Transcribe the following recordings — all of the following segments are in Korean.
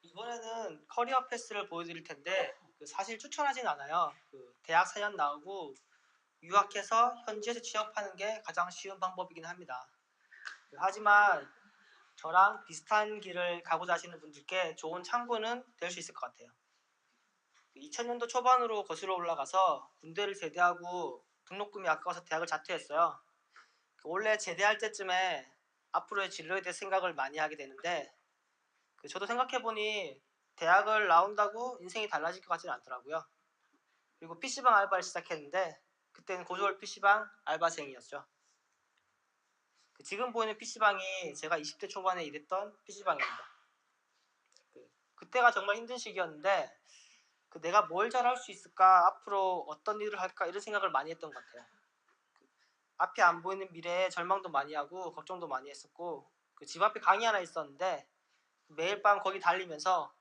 이번에는 커리어 패스를 보여드릴 텐데 사실 추천하진 않아요. 대학 4년 나오고 유학해서 현지에서 취업하는 게 가장 쉬운 방법이긴 합니다. 하지만 저랑 비슷한 길을 가고자 하시는 분들께 좋은 참고는 될 수 있을 것 같아요. 2000년도 초반으로 거슬러 올라가서 군대를 제대하고 등록금이 아까워서 대학을 자퇴했어요. 원래 제대할 때쯤에 앞으로의 진로에 대해 생각을 많이 하게 되는데 저도 생각해보니 대학을 나온다고 인생이 달라질 것 같지는 않더라고요. 그리고 PC방 알바를 시작했는데 그때는 고졸 PC방 알바생이었죠. 지금 보이는 PC방이 제가 20대 초반에 일했던 PC방입니다. 그때가 정말 힘든 시기였는데 내가 뭘 잘할 수 있을까, 앞으로 어떤 일을 할까 이런 생각을 많이 했던 것 같아요. 앞이 안 보이는 미래에 절망도 많이 하고 걱정도 많이 했었고 집 앞에 강의 하나 있었는데 매일 밤 거기 달리면서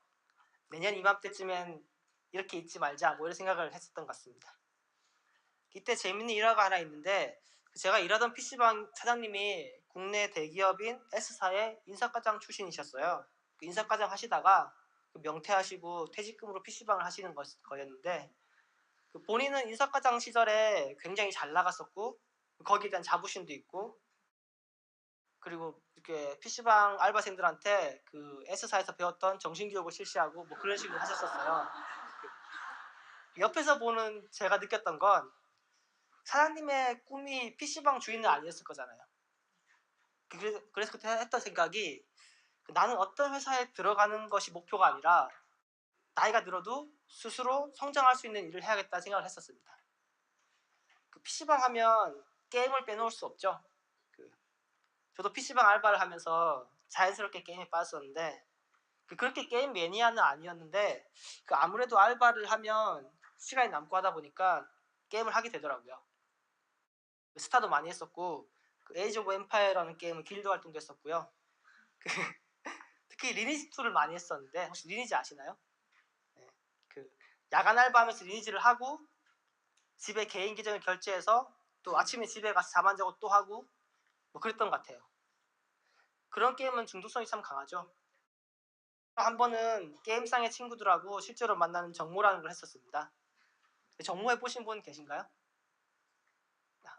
내년 이맘때쯤엔 이렇게 있지 말자 뭐 이런 생각을 했었던 것 같습니다. 이때 재밌는 일화가 하나 있는데 제가 일하던 PC방 사장님이 국내 대기업인 S사의 인사과장 출신이셨어요. 인사과장 하시다가 명퇴하시고 퇴직금으로 PC방을 하시는 거였는데 본인은 인사과장 시절에 굉장히 잘 나갔었고 거기에 대한 자부심도 있고 그리고 이렇게 PC방 알바생들한테 S사에서 배웠던 정신교육을 실시하고 뭐 그런 식으로 하셨었어요. 옆에서 보는 제가 느꼈던 건 사장님의 꿈이 PC방 주인은 아니었을 거잖아요. 그래서 그때 했던 생각이 나는 어떤 회사에 들어가는 것이 목표가 아니라 나이가 들어도 스스로 성장할 수 있는 일을 해야겠다는 생각을 했었습니다. PC방 하면 게임을 빼놓을 수 없죠. 저도 PC방 알바를 하면서 자연스럽게 게임에 빠졌었는데 그렇게 게임 매니아는 아니었는데 아무래도 알바를 하면 시간이 남고 하다 보니까 게임을 하게 되더라고요. 스타도 많이 했었고 에이지 오브 엠파이어라는 게임은 길드 활동도 했었고요. 특히 리니지2를 많이 했었는데 혹시 리니지 아시나요? 네. 야간 알바하면서 리니지를 하고 집에 개인 계정을 결제해서 또 아침에 집에 가서 잠 안 자고 또 하고 뭐 그랬던 것 같아요. 그런 게임은 중독성이 참 강하죠. 한 번은 게임상의 친구들하고 실제로 만나는 정모라는 걸 했었습니다. 정모해 보신 분 계신가요?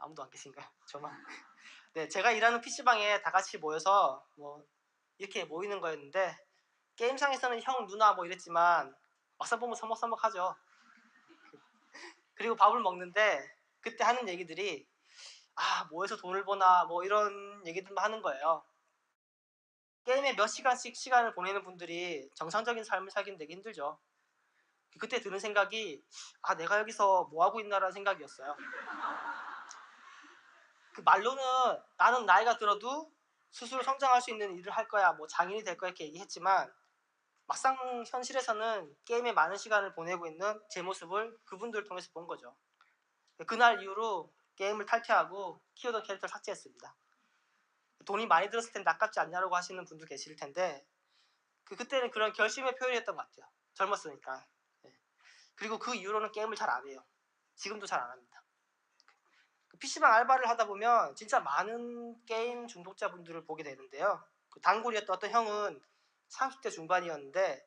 아무도 안 계신가요? 저만. 네, 제가 일하는 PC방에 다 같이 모여서 뭐 이렇게 모이는 거였는데 게임상에서는 형, 누나 뭐 이랬지만 막상 보면 서먹서먹하죠. 그리고 밥을 먹는데 그때 하는 얘기들이 뭐해서 돈을 버나 뭐 이런 얘기들만 하는 거예요. 게임에 몇 시간씩 시간을 보내는 분들이 정상적인 삶을 살기는 되게 힘들죠. 그때 드는 생각이 내가 여기서 뭐 하고 있나라는 생각이었어요. 말로는 나는 나이가 들어도 스스로 성장할 수 있는 일을 할 거야, 뭐 장인이 될 거야 이렇게 얘기했지만 막상 현실에서는 게임에 많은 시간을 보내고 있는 제 모습을 그분들을 통해서 본 거죠. 그날 이후로 게임을 탈퇴하고 키우던 캐릭터를 삭제했습니다. 돈이 많이 들었을 텐데 아깝지 않냐고 하시는 분도 계실 텐데 그때는 그런 결심의 표현이었던 것 같아요. 젊었으니까. 그리고 그 이후로는 게임을 잘 안 해요. 지금도 잘 안 합니다. PC방 알바를 하다 보면 진짜 많은 게임 중독자분들을 보게 되는데요. 단골이었던 어떤 형은 30대 중반이었는데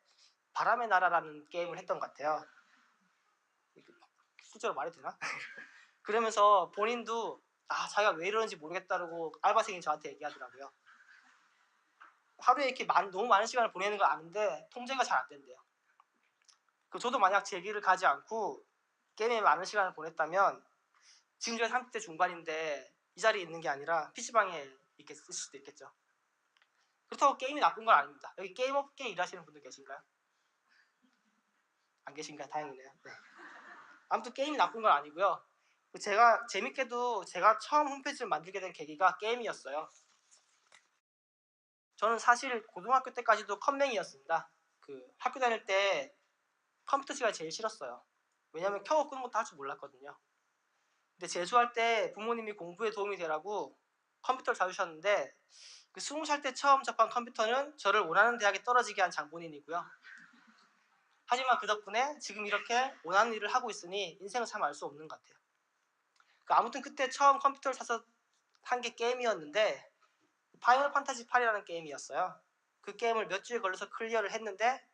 바람의 나라라는 게임을 했던 것 같아요. 실제로 말이 되나? 그러면서 본인도 자기가 왜 이러는지 모르겠다고 알바생이 저한테 얘기하더라고요. 하루에 이렇게 너무 많은 시간을 보내는 거 아는데 통제가 잘 안 된대요. 저도 만약 제 길을 가지 않고 게임에 많은 시간을 보냈다면 지금 제가 30대 중반인데 이 자리에 있는 게 아니라 PC방에 있을 수도 있겠죠. 그렇다고 게임이 나쁜 건 아닙니다. 여기 게임 업계에 일하시는 분들 계신가요? 안 계신가요? 다행이네요. 네. 아무튼 게임이 나쁜 건 아니고요. 제가 재밌게도 제가 처음 홈페이지를 만들게 된 계기가 게임이었어요. 저는 사실 고등학교 때까지도 컴맹이었습니다. 학교 다닐 때 컴퓨터 시간이 제일 싫었어요. 왜냐면 켜고 끄는 것도 할 줄 몰랐거든요. 근데 재수할 때 부모님이 공부에 도움이 되라고 컴퓨터를 사주셨는데 20살 때 처음 접한 컴퓨터는 저를 원하는 대학에 떨어지게 한 장본인이고요. 하지만 그 덕분에 지금 이렇게 원하는 일을 하고 있으니 인생은 참 알 수 없는 것 같아요. 아무튼 그때 처음 컴퓨터를 사서 한 게 게임이었는데 파이널 판타지 8이라는 게임이었어요. 그 게임을 몇 주에 걸려서 클리어를 했는데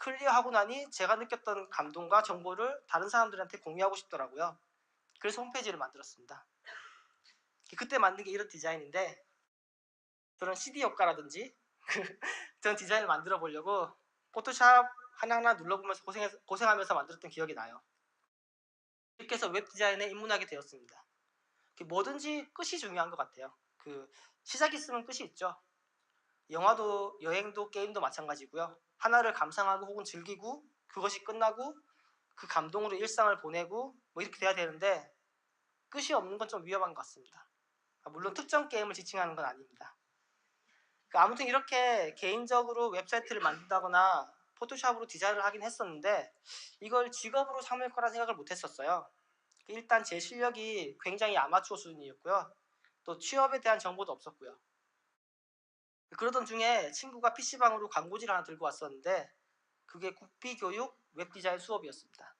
클리어하고 나니 제가 느꼈던 감동과 정보를 다른 사람들한테 공유하고 싶더라고요. 그래서 홈페이지를 만들었습니다. 그때 만든 게 이런 디자인인데, 저런 CD 효과라든지 그런 디자인을 만들어 보려고 포토샵 하나하나 눌러보면서 고생하면서 만들었던 기억이 나요. 이렇게 해서 웹 디자인에 입문하게 되었습니다. 뭐든지 끝이 중요한 것 같아요. 시작이 있으면 끝이 있죠. 영화도 여행도 게임도 마찬가지고요. 하나를 감상하고 혹은 즐기고 그것이 끝나고 그 감동으로 일상을 보내고 뭐 이렇게 돼야 되는데, 끝이 없는 건 좀 위험한 것 같습니다. 물론 특정 게임을 지칭하는 건 아닙니다. 아무튼 이렇게 개인적으로 웹사이트를 만든다거나 포토샵으로 디자인을 하긴 했었는데, 이걸 직업으로 삼을 거라 생각을 못 했었어요. 일단 제 실력이 굉장히 아마추어 수준이었고요. 또 취업에 대한 정보도 없었고요. 그러던 중에 친구가 PC방으로 광고지를 하나 들고 왔었는데, 그게 국비교육 웹디자인 수업이었습니다.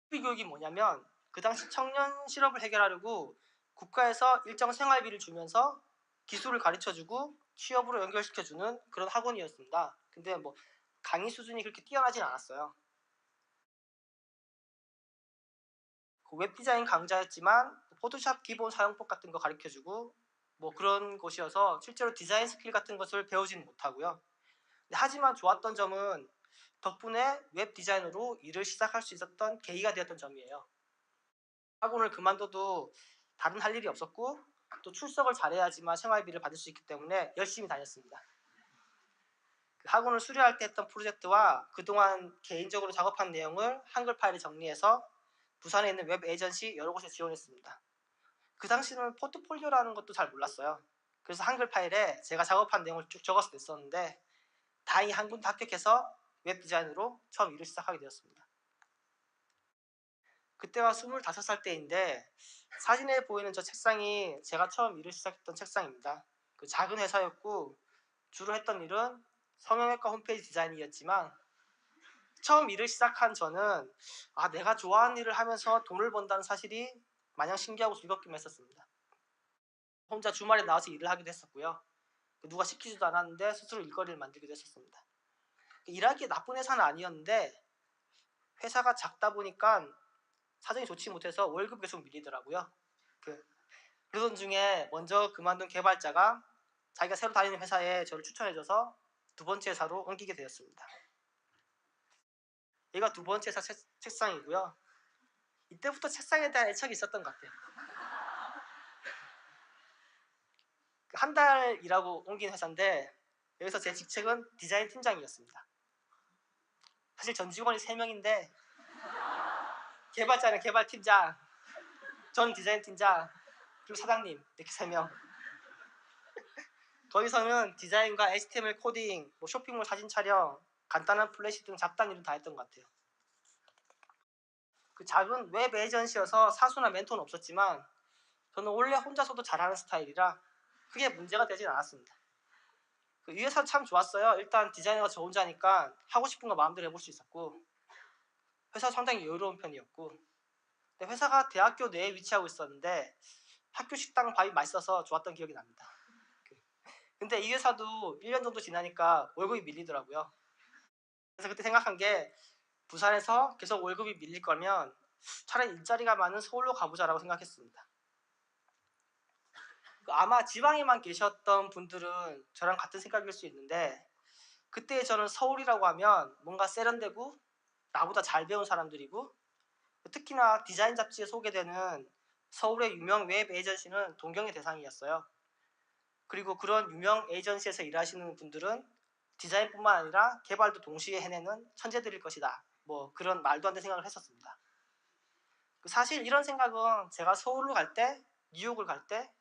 국비교육이 뭐냐면, 그 당시 청년 실업을 해결하려고 국가에서 일정 생활비를 주면서 기술을 가르쳐주고 취업으로 연결시켜주는 그런 학원이었습니다. 근데 뭐 강의 수준이 그렇게 뛰어나진 않았어요. 웹디자인 강좌였지만 포토샵 기본 사용법 같은 거 가르쳐주고 뭐 그런 곳이어서 실제로 디자인 스킬 같은 것을 배우지는 못하고요. 하지만 좋았던 점은 덕분에 웹 디자이너로 일을 시작할 수 있었던 계기가 되었던 점이에요. 학원을 그만둬도 다른 할 일이 없었고, 또 출석을 잘해야지만 생활비를 받을 수 있기 때문에 열심히 다녔습니다. 학원을 수료할 때 했던 프로젝트와 그동안 개인적으로 작업한 내용을 한글 파일에 정리해서 부산에 있는 웹 에이전시 여러 곳에 지원했습니다. 그 당시는 포트폴리오라는 것도 잘 몰랐어요. 그래서 한글 파일에 제가 작업한 내용을 쭉 적어서 냈었는데, 다행히 한 군데 합격해서 웹 디자인으로 처음 일을 시작하게 되었습니다. 그때가 25살 때인데, 사진에 보이는 저 책상이 제가 처음 일을 시작했던 책상입니다. 작은 회사였고 주로 했던 일은 성형외과 홈페이지 디자인이었지만, 처음 일을 시작한 저는 내가 좋아하는 일을 하면서 돈을 번다는 사실이 마냥 신기하고 즐겁기만 했었습니다. 혼자 주말에 나와서 일을 하기도 했었고요. 누가 시키지도 않았는데 스스로 일거리를 만들기도 했었습니다. 일하기에 나쁜 회사는 아니었는데, 회사가 작다 보니까 사정이 좋지 못해서 월급 계속 밀리더라고요. 그러던 중에 먼저 그만둔 개발자가 자기가 새로 다니는 회사에 저를 추천해줘서 두 번째 회사로 옮기게 되었습니다. 얘가 두 번째 회사 책상이고요. 이때부터 책상에 대한 애착이 있었던 것 같아요. 한 달 일하고 옮긴 회사인데, 여기서 제 직책은 디자인 팀장이었습니다. 사실 전 직원이 3명인데 개발자는 개발팀장, 전 디자인 팀장, 그리고 사장님, 이렇게 3명. 거기서는 디자인과 HTML 코딩, 뭐 쇼핑몰 사진 촬영, 간단한 플래시 등 잡다한 일은 다 했던 것 같아요. 작은 웹 에이전시여서 사수나 멘토는 없었지만, 저는 원래 혼자서도 잘하는 스타일이라 크게 문제가 되진 않았습니다. 이 회사 참 좋았어요. 일단 디자이너가 저 혼자니까 하고 싶은 거 마음대로 해볼 수 있었고, 회사 상당히 여유로운 편이었고, 회사가 대학교 내에 위치하고 있었는데 학교 식당 밥이 맛있어서 좋았던 기억이 납니다. 근데 이 회사도 1년 정도 지나니까 월급이 밀리더라고요. 그래서 그때 생각한 게, 부산에서 계속 월급이 밀릴 거면 차라리 일자리가 많은 서울로 가보자라고 생각했습니다. 아마 지방에만 계셨던 분들은 저랑 같은 생각일 수 있는데, 그때 저는 서울이라고 하면 뭔가 세련되고 나보다 잘 배운 사람들이고, 특히나 디자인 잡지에 소개되는 서울의 유명 웹 에이전시는 동경의 대상이었어요. 그리고 그런 유명 에이전시에서 일하시는 분들은 디자인뿐만 아니라 개발도 동시에 해내는 천재들일 것이다, 뭐 그런 말도 안 되는 생각을 했었습니다. 사실 이런 생각은 제가 서울로 갈 때, 뉴욕을 갈 때,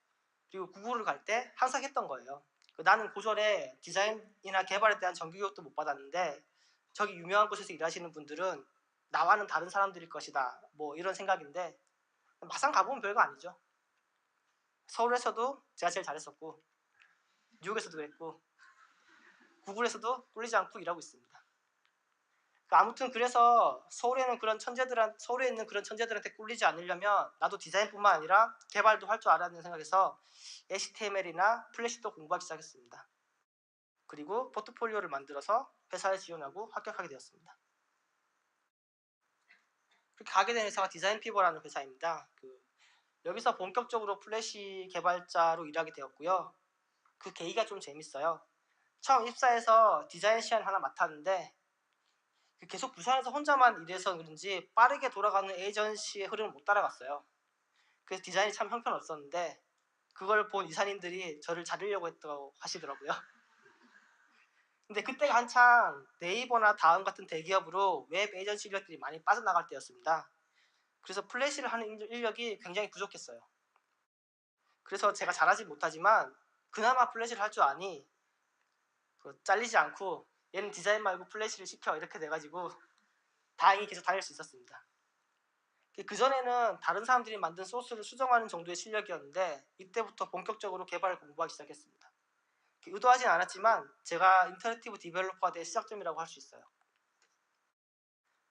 그리고 구글을 갈 때 항상 했던 거예요. 나는 고졸에 디자인이나 개발에 대한 정규교육도 못 받았는데 저기 유명한 곳에서 일하시는 분들은 나와는 다른 사람들일 것이다, 뭐 이런 생각인데, 막상 가보면 별거 아니죠. 서울에서도 제가 제일 잘했었고, 뉴욕에서도 그랬고, 구글에서도 꿀리지 않고 일하고 있습니다. 아무튼 그래서 서울에 있는 그런 천재들한테 꿀리지 않으려면 나도 디자인뿐만 아니라 개발도 할 줄 알아야 된다는 생각에서 HTML이나 플래시도 공부하기 시작했습니다. 그리고 포트폴리오를 만들어서 회사에 지원하고 합격하게 되었습니다. 그렇게 가게 된 회사가 디자인 피버라는 회사입니다. 여기서 본격적으로 플래시 개발자로 일하게 되었고요. 그 계기가 좀 재밌어요. 처음 입사해서 디자인 시안 하나 맡았는데 계속 부산에서 혼자만 일해서 그런지 빠르게 돌아가는 에이전시의 흐름을 못 따라갔어요. 그래서 디자인이 참 형편없었는데 그걸 본 이사님들이 저를 자르려고 했다고 하시더라고요. 근데 그때가 한창 네이버나 다음 같은 대기업으로 웹 에이전시 인력들이 많이 빠져나갈 때였습니다. 그래서 플래시를 하는 인력이 굉장히 부족했어요. 그래서 제가 잘하지 못하지만 그나마 플래시를 할 줄 아니 잘리지 않고 얘는 디자인 말고 플래시를 시켜 이렇게 돼가지고 다행히 계속 다닐 수 있었습니다. 그전에는 다른 사람들이 만든 소스를 수정하는 정도의 실력이었는데 이때부터 본격적으로 개발을 공부하기 시작했습니다. 의도하진 않았지만 제가 인터랙티브 디벨로퍼가 될 시작점이라고 할 수 있어요.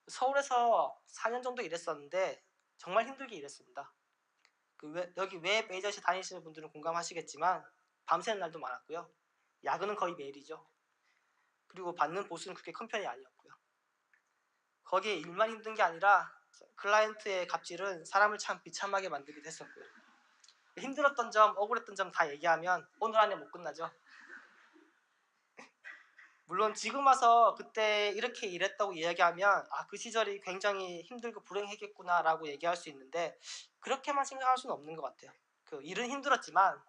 서울에서 4년 정도 일했었는데 정말 힘들게 일했습니다. 여기 웹 에이전시 다니시는 분들은 공감하시겠지만 밤새는 날도 많았고요. 야근은 거의 매일이죠. 그리고 받는 보수는 그렇게 큰 편이 아니었고요. 거기에 일만 힘든 게 아니라 클라이언트의 갑질은 사람을 참 비참하게 만들기도 했었고요. 힘들었던 점, 억울했던 점 다 얘기하면 오늘 안에 못 끝나죠. 물론 지금 와서 그때 이렇게 일했다고 이야기하면 그 시절이 굉장히 힘들고 불행했겠구나 라고 얘기할 수 있는데 그렇게만 생각할 수는 없는 것 같아요. 일은 힘들었지만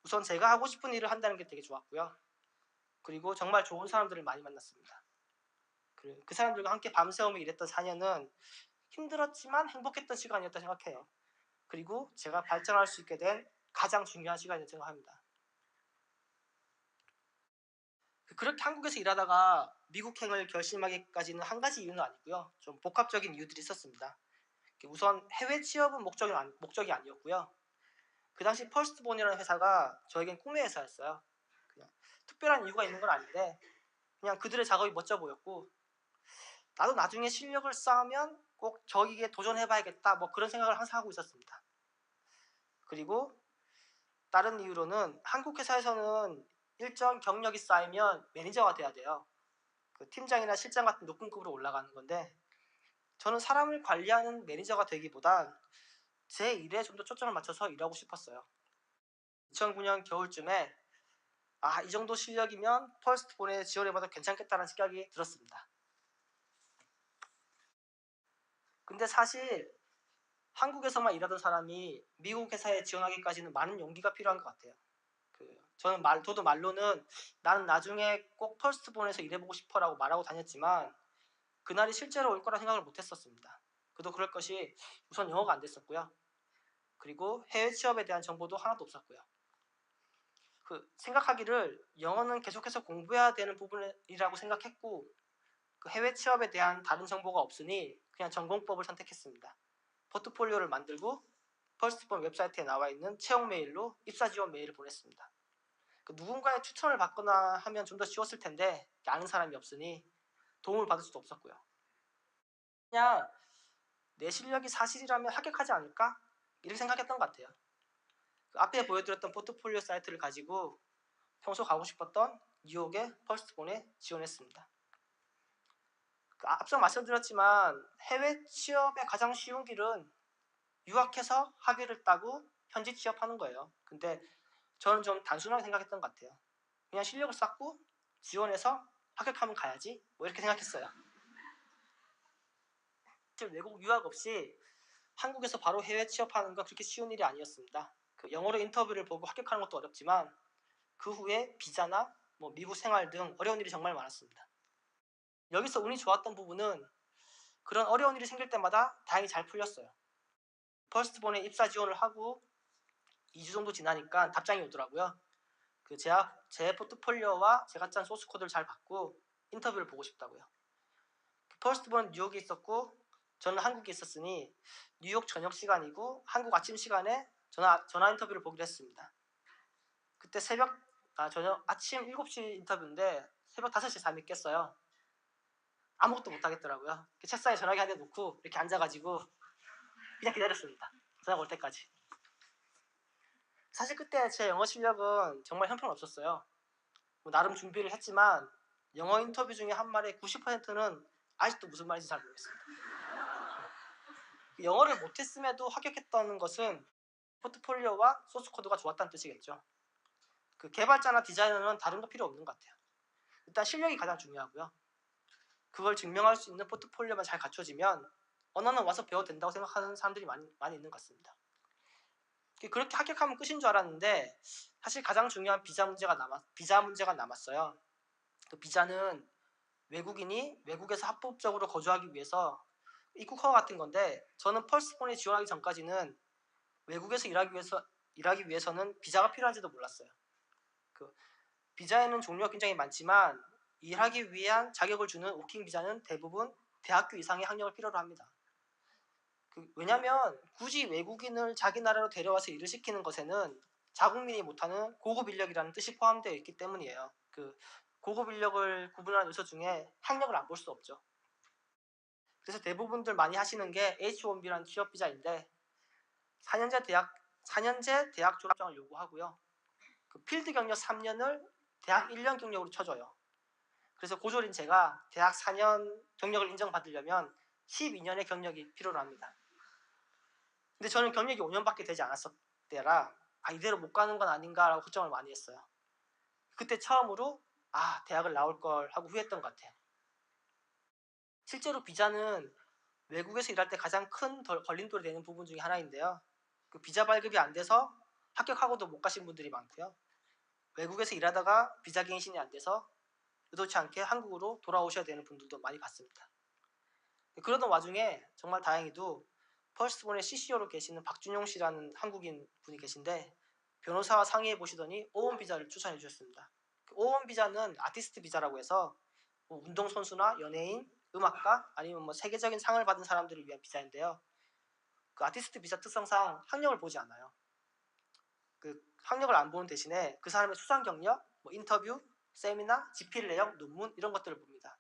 우선 제가 하고 싶은 일을 한다는 게 되게 좋았고요. 그리고 정말 좋은 사람들을 많이 만났습니다. 그 사람들과 함께 밤새우며 일했던 4년은 힘들었지만 행복했던 시간이었다 생각해요. 그리고 제가 발전할 수 있게 된 가장 중요한 시간이라고 생각합니다. 그렇게 한국에서 일하다가 미국행을 결심하기까지는 한 가지 이유는 아니고요. 좀 복합적인 이유들이 있었습니다. 우선 해외 취업은 목적이 아니었고요. 그 당시 펄스트본이라는 회사가 저에겐 꿈의 회사였어요. 그냥 특별한 이유가 있는 건 아닌데 그냥 그들의 작업이 멋져 보였고 나도 나중에 실력을 쌓으면 꼭 저기에 도전해봐야겠다 뭐 그런 생각을 항상 하고 있었습니다. 그리고 다른 이유로는 한국 회사에서는 일정 경력이 쌓이면 매니저가 돼야 돼요. 팀장이나 실장 같은 높은 급으로 올라가는 건데 저는 사람을 관리하는 매니저가 되기보단 제 일에 좀 더 초점을 맞춰서 일하고 싶었어요. 2009년 겨울쯤에 이 정도 실력이면 펄스트본에 지원해봐도 괜찮겠다는 생각이 들었습니다. 근데 사실 한국에서만 일하던 사람이 미국 회사에 지원하기까지는 많은 용기가 필요한 것 같아요. 저도 말로는 나는 나중에 꼭 펄스트본에서 일해보고 싶어라고 말하고 다녔지만 그날이 실제로 올 거라 생각을 못했었습니다. 그도 그럴 것이 우선 영어가 안 됐었고요. 그리고 해외 취업에 대한 정보도 하나도 없었고요. 생각하기를 영어는 계속해서 공부해야 되는 부분이라고 생각했고 해외 취업에 대한 다른 정보가 없으니 그냥 전공법을 선택했습니다. 포트폴리오를 만들고 펄스트본 웹사이트에 나와 있는 채용 메일로 입사 지원 메일을 보냈습니다. 누군가의 추천을 받거나 하면 좀 더 쉬웠을 텐데 아는 사람이 없으니 도움을 받을 수도 없었고요. 그냥 내 실력이 사실이라면 합격하지 않을까? 이렇게 생각했던 것 같아요. 앞에 보여드렸던 포트폴리오 사이트를 가지고 평소 가고 싶었던 뉴욕의 펄스트본에 지원했습니다. 앞서 말씀드렸지만 해외 취업의 가장 쉬운 길은 유학해서 학위를 따고 현지 취업하는 거예요. 근데 저는 좀 단순하게 생각했던 것 같아요. 그냥 실력을 쌓고 지원해서 합격하면 가야지 뭐 이렇게 생각했어요. 외국 유학 없이 한국에서 바로 해외 취업하는 건 그렇게 쉬운 일이 아니었습니다. 영어로 인터뷰를 보고 합격하는 것도 어렵지만 그 후에 비자나 미국 생활 등 어려운 일이 정말 많았습니다. 여기서 운이 좋았던 부분은 그런 어려운 일이 생길 때마다 다행히 잘 풀렸어요. 퍼스트본에 입사 지원을 하고 2주 정도 지나니까 답장이 오더라고요. 제 포트폴리오와 제가 짠 소스 코드를 잘 받고 인터뷰를 보고 싶다고요. 퍼스트본은 뉴욕에 있었고 저는 한국에 있었으니 뉴욕 저녁 시간이고 한국 아침 시간에 전화 인터뷰를 보기로 했습니다. 그때 아침 7시 인터뷰인데 새벽 5시에 잠이 깼어요. 아무것도 못 하겠더라고요. 책상에 전화기 한 대 놓고 이렇게 앉아가지고 그냥 기다렸습니다. 전화가 올 때까지. 사실 그때 제 영어 실력은 정말 형편없었어요. 뭐 나름 준비를 했지만 영어 인터뷰 중에 한 말에 90%는 아직도 무슨 말인지 잘 모르겠습니다. 영어를 못했음에도 합격했다는 것은 포트폴리오와 소스 코드가 좋았다는 뜻이겠죠. 그 개발자나 디자이너는 다른 거 필요 없는 것 같아요. 일단 실력이 가장 중요하고요. 그걸 증명할 수 있는 포트폴리오만 잘 갖춰지면 언어는 와서 배워도 된다고 생각하는 사람들이 많이 있는 것 같습니다. 그렇게 합격하면 끝인 줄 알았는데 사실 가장 중요한 비자 문제가 남았어요. 그 비자는 외국인이 외국에서 합법적으로 거주하기 위해서 입국 허가 같은 건데, 저는 펄스폰에 지원하기 전까지는 외국에서 일하기 위해서는 비자가 필요한지도 몰랐어요. 그 비자에는 종류가 굉장히 많지만 일하기 위한 자격을 주는 워킹 비자는 대부분 대학교 이상의 학력을 필요로 합니다. 왜냐하면 굳이 외국인을 자기 나라로 데려와서 일을 시키는 것에는 자국민이 못하는 고급 인력이라는 뜻이 포함되어 있기 때문이에요. 고급 인력을 구분하는 요소 중에 학력을 안 볼 수 없죠. 그래서 대부분들 많이 하시는 게 H1B라는 취업 비자인데 4년제 대학 졸업장을 요구하고요. 필드 경력 3년을 대학 1년 경력으로 쳐줘요. 그래서 고졸인 제가 대학 4년 경력을 인정받으려면 12년의 경력이 필요로 합니다. 근데 저는 경력이 5년밖에 되지 않았을 때라 이대로 못 가는 건 아닌가라고 걱정을 많이 했어요. 그때 처음으로 대학을 나올 걸 하고 후회했던 것 같아요. 실제로 비자는 외국에서 일할 때 가장 큰 걸림돌이 되는 부분 중에 하나인데요. 비자 발급이 안 돼서 합격하고도 못 가신 분들이 많고요. 외국에서 일하다가 비자 갱신이 안 돼서 의도치 않게 한국으로 돌아오셔야 되는 분들도 많이 봤습니다. 그러던 와중에 정말 다행히도 펄스본의 CCO로 계시는 박준용 씨라는 한국인 분이 계신데 변호사와 상의해 보시더니 O1 비자를 추천해 주셨습니다. O1 비자는 아티스트 비자라고 해서 운동선수나 연예인, 음악가 아니면 세계적인 상을 받은 사람들을 위한 비자인데요. 아티스트 비자 특성상 학력을 보지 않아요. 학력을 안 보는 대신에 그 사람의 수상 경력, 인터뷰, 세미나, 집필 내용, 논문 이런 것들을 봅니다.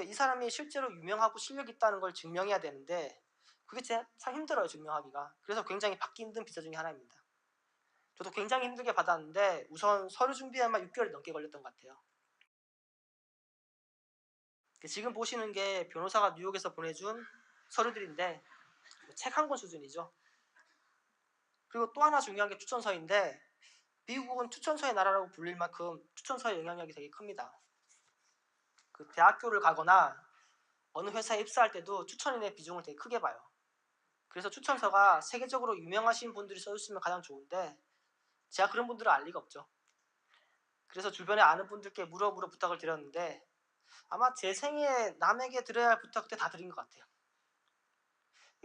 이 사람이 실제로 유명하고 실력이 있다는 걸 증명해야 되는데 그게 참 힘들어요, 증명하기가. 그래서 굉장히 받기 힘든 비자 중에 하나입니다. 저도 굉장히 힘들게 받았는데 우선 서류 준비에만 6개월이 넘게 걸렸던 것 같아요. 지금 보시는 게 변호사가 뉴욕에서 보내준 서류들인데 책 한 권 수준이죠. 그리고 또 하나 중요한 게 추천서인데 미국은 추천서의 나라라고 불릴 만큼 추천서의 영향력이 되게 큽니다. 대학교를 가거나 어느 회사에 입사할 때도 추천인의 비중을 되게 크게 봐요. 그래서 추천서가 세계적으로 유명하신 분들이 써주시면 가장 좋은데 제가 그런 분들을 알 리가 없죠. 그래서 주변에 아는 분들께 물어 부탁을 드렸는데 아마 제 생에 남에게 드려야 할 부탁 때 다 드린 것 같아요.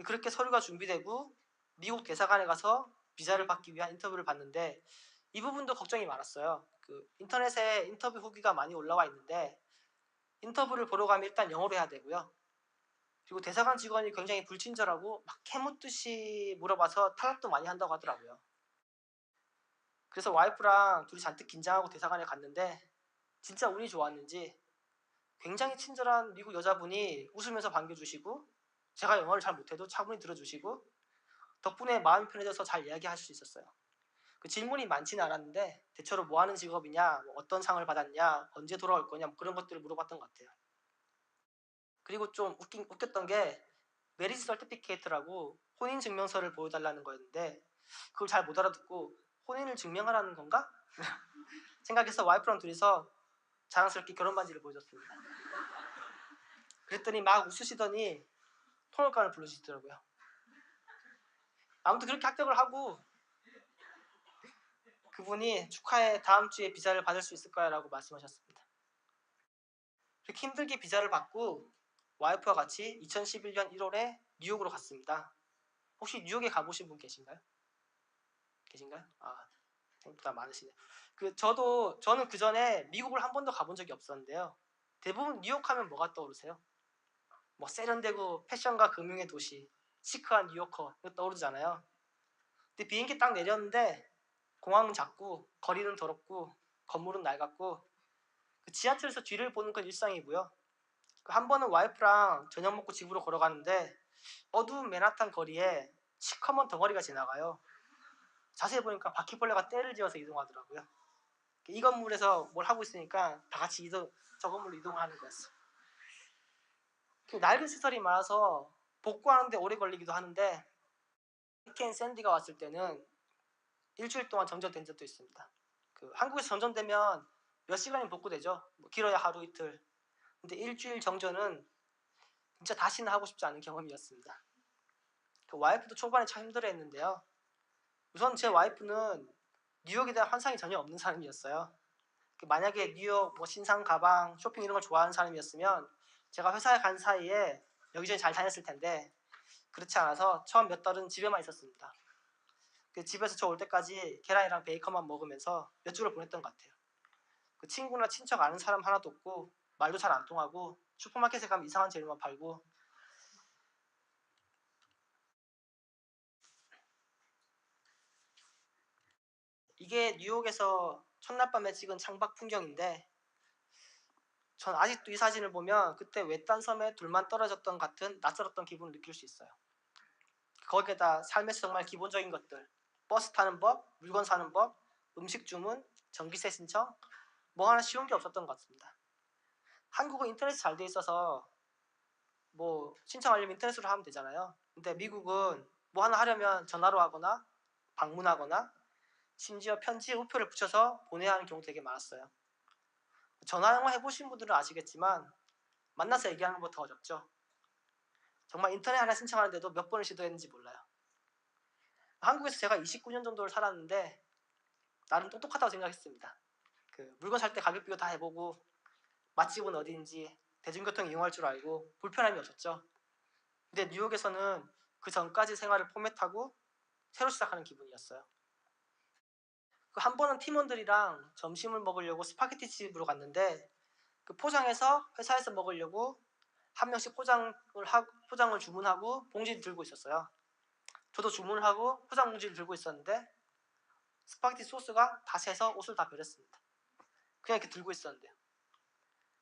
그렇게 서류가 준비되고 미국 대사관에 가서 비자를 받기 위한 인터뷰를 봤는데 이 부분도 걱정이 많았어요. 인터넷에 인터뷰 후기가 많이 올라와 있는데 인터뷰를 보러 가면 일단 영어로 해야 되고요. 그리고 대사관 직원이 굉장히 불친절하고 막 캐묻듯이 물어봐서 탈락도 많이 한다고 하더라고요. 그래서 와이프랑 둘이 잔뜩 긴장하고 대사관에 갔는데 진짜 운이 좋았는지 굉장히 친절한 미국 여자분이 웃으면서 반겨주시고 제가 영어를 잘 못해도 차분히 들어주시고 덕분에 마음이 편해져서 잘 이야기할 수 있었어요. 질문이 많지는 않았는데 대체로 뭐 하는 직업이냐, 어떤 상을 받았냐, 언제 돌아올 거냐 그런 것들을 물어봤던 것 같아요. 그리고 좀 웃겼던 게 메리지 서티피케이트라고 혼인증명서를 보여달라는 거였는데 그걸 잘 못 알아듣고 혼인을 증명하라는 건가? 생각해서 와이프랑 둘이서 자랑스럽게 결혼 반지를 보여줬습니다. 그랬더니 막 웃으시더니 통역관을 불러주시더라고요. 아무튼 그렇게 합격을 하고 그분이 축하해, 다음 주에 비자를 받을 수 있을 거야 라고 말씀하셨습니다. 그렇게 힘들게 비자를 받고 와이프와 같이 2011년 1월에 뉴욕으로 갔습니다. 혹시 뉴욕에 가보신 분 계신가요? 생각보다 많으시네요. 저는 그 전에 미국을 한 번도 가본 적이 없었는데요. 대부분 뉴욕 하면 뭐가 떠오르세요? 세련되고 패션과 금융의 도시, 시크한 뉴요커 이거 떠오르잖아요. 근데 비행기 딱 내렸는데 공항은 작고 거리는 더럽고 건물은 낡았고 지하철에서 뒤를 보는 건 일상이고요. 한 번은 와이프랑 저녁 먹고 집으로 걸어가는데 어두운 맨하탄 거리에 시커먼 덩어리가 지나가요. 자세히 보니까 바퀴벌레가 떼를 지어서 이동하더라고요. 이 건물에서 뭘 하고 있으니까 다 같이 저 건물로 이동하는 거였어. 낡은 시설이 많아서 복구하는데 오래 걸리기도 하는데 허리케인 샌디가 왔을 때는 일주일 동안 정전된 적도 있습니다. 한국에서 정전되면 몇 시간이 복구되죠. 뭐 길어야 하루 이틀. 근데 일주일 정전은 진짜 다시는 하고 싶지 않은 경험이었습니다. 와이프도 초반에 참 힘들어했는데요. 우선 제 와이프는 뉴욕에 대한 환상이 전혀 없는 사람이었어요. 만약에 뉴욕 뭐 신상 가방, 쇼핑 이런 걸 좋아하는 사람이었으면 제가 회사에 간 사이에 여기저기 잘 다녔을 텐데 그렇지 않아서 처음 몇 달은 집에만 있었습니다. 집에서 저 올 때까지 계란이랑 베이컨만 먹으면서 몇 주를 보냈던 것 같아요. 친구나 친척 아는 사람 하나도 없고 말도 잘 안 통하고 슈퍼마켓에 가면 이상한 재료만 팔고 이게 뉴욕에서 첫날 밤에 찍은 창밖 풍경인데 전 아직도 이 사진을 보면 그때 외딴 섬에 둘만 떨어졌던 같은 낯설었던 기분을 느낄 수 있어요. 거기에다 삶에서 정말 기본적인 것들 버스 타는 법, 물건 사는 법, 음식 주문, 전기세 신청 뭐 하나 쉬운 게 없었던 것 같습니다. 한국은 인터넷이 잘 돼 있어서 뭐 신청하려면 인터넷으로 하면 되잖아요. 근데 미국은 뭐 하나 하려면 전화로 하거나 방문하거나 심지어 편지에 우표를 붙여서 보내야 하는 경우 되게 많았어요. 전화영어 해보신 분들은 아시겠지만 만나서 얘기하는 것보다 더 어렵죠. 정말 인터넷 하나 신청하는데도 몇 번을 시도했는지 몰라요. 한국에서 제가 29년 정도를 살았는데 나름 똑똑하다고 생각했습니다. 물건 살 때 가격 비교 다 해보고 맛집은 어디인지 대중교통 이용할 줄 알고 불편함이 없었죠. 근데 뉴욕에서는 그 전까지 생활을 포맷하고 새로 시작하는 기분이었어요. 한 번은 팀원들이랑 점심을 먹으려고 스파게티 집으로 갔는데 포장해서 회사에서 먹으려고 한 명씩 포장을 주문하고 봉지를 들고 있었어요. 저도 주문을 하고 포장 봉지를 들고 있었는데 스파게티 소스가 다 새서 옷을 다 버렸습니다. 그냥 이렇게 들고 있었는데요.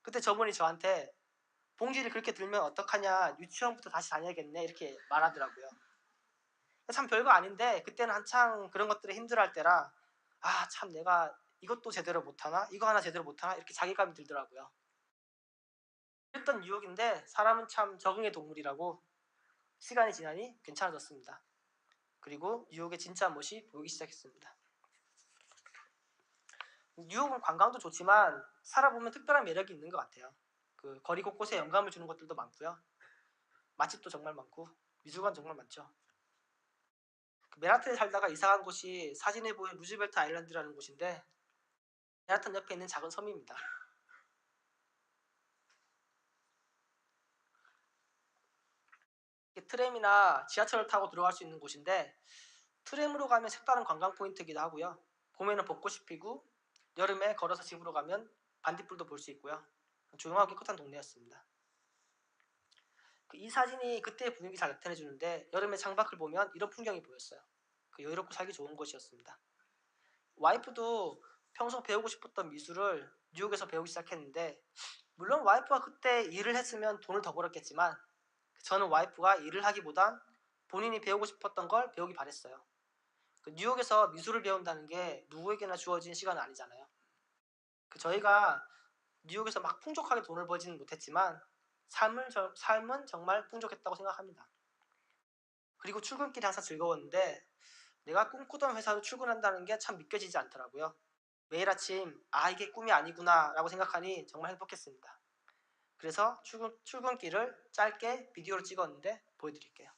그때 저분이 저한테 봉지를 그렇게 들면 어떡하냐, 유치원부터 다시 다녀야겠네 이렇게 말하더라고요. 참 별거 아닌데 그때는 한창 그런 것들에 힘들어할 때라 참 내가 이것도 제대로 못하나 이거 하나 제대로 못하나 이렇게 자괴감이 들더라고요. 그랬던 뉴욕인데 사람은 참 적응의 동물이라고 시간이 지나니 괜찮아졌습니다. 그리고 뉴욕의 진짜 멋이 보이기 시작했습니다. 뉴욕은 관광도 좋지만 살아보면 특별한 매력이 있는 것 같아요. 거리 곳곳에 영감을 주는 것들도 많고요. 맛집도 정말 많고 미술관 정말 많죠. 맨하튼에 살다가 이사간 곳이 사진에 보이는 루즈벨트 아일랜드라는 곳인데 맨하튼 옆에 있는 작은 섬입니다. 트램이나 지하철을 타고 들어갈 수 있는 곳인데 트램으로 가면 색다른 관광 포인트이기도 하고요. 봄에는 벚꽃이 피고 여름에 걸어서 집으로 가면 반딧불도 볼 수 있고요. 조용하고 깨끗한 동네였습니다. 이 사진이 그때의 분위기 잘 나타내주는데 여름에 창밖을 보면 이런 풍경이 보였어요. 여유롭고 살기 좋은 곳이었습니다. 와이프도 평소 배우고 싶었던 미술을 뉴욕에서 배우기 시작했는데 물론 와이프가 그때 일을 했으면 돈을 더 벌었겠지만 저는 와이프가 일을 하기보단 본인이 배우고 싶었던 걸 배우기 바랬어요. 뉴욕에서 미술을 배운다는 게 누구에게나 주어진 시간은 아니잖아요. 저희가 뉴욕에서 막 풍족하게 돈을 벌지는 못했지만 삶은 정말 풍족했다고 생각합니다. 그리고 출근길이 항상 즐거웠는데 내가 꿈꾸던 회사로 출근한다는 게 참 믿겨지지 않더라고요. 매일 아침 이게 꿈이 아니구나 라고 생각하니 정말 행복했습니다. 그래서 출근길을 짧게 비디오로 찍었는데 보여드릴게요.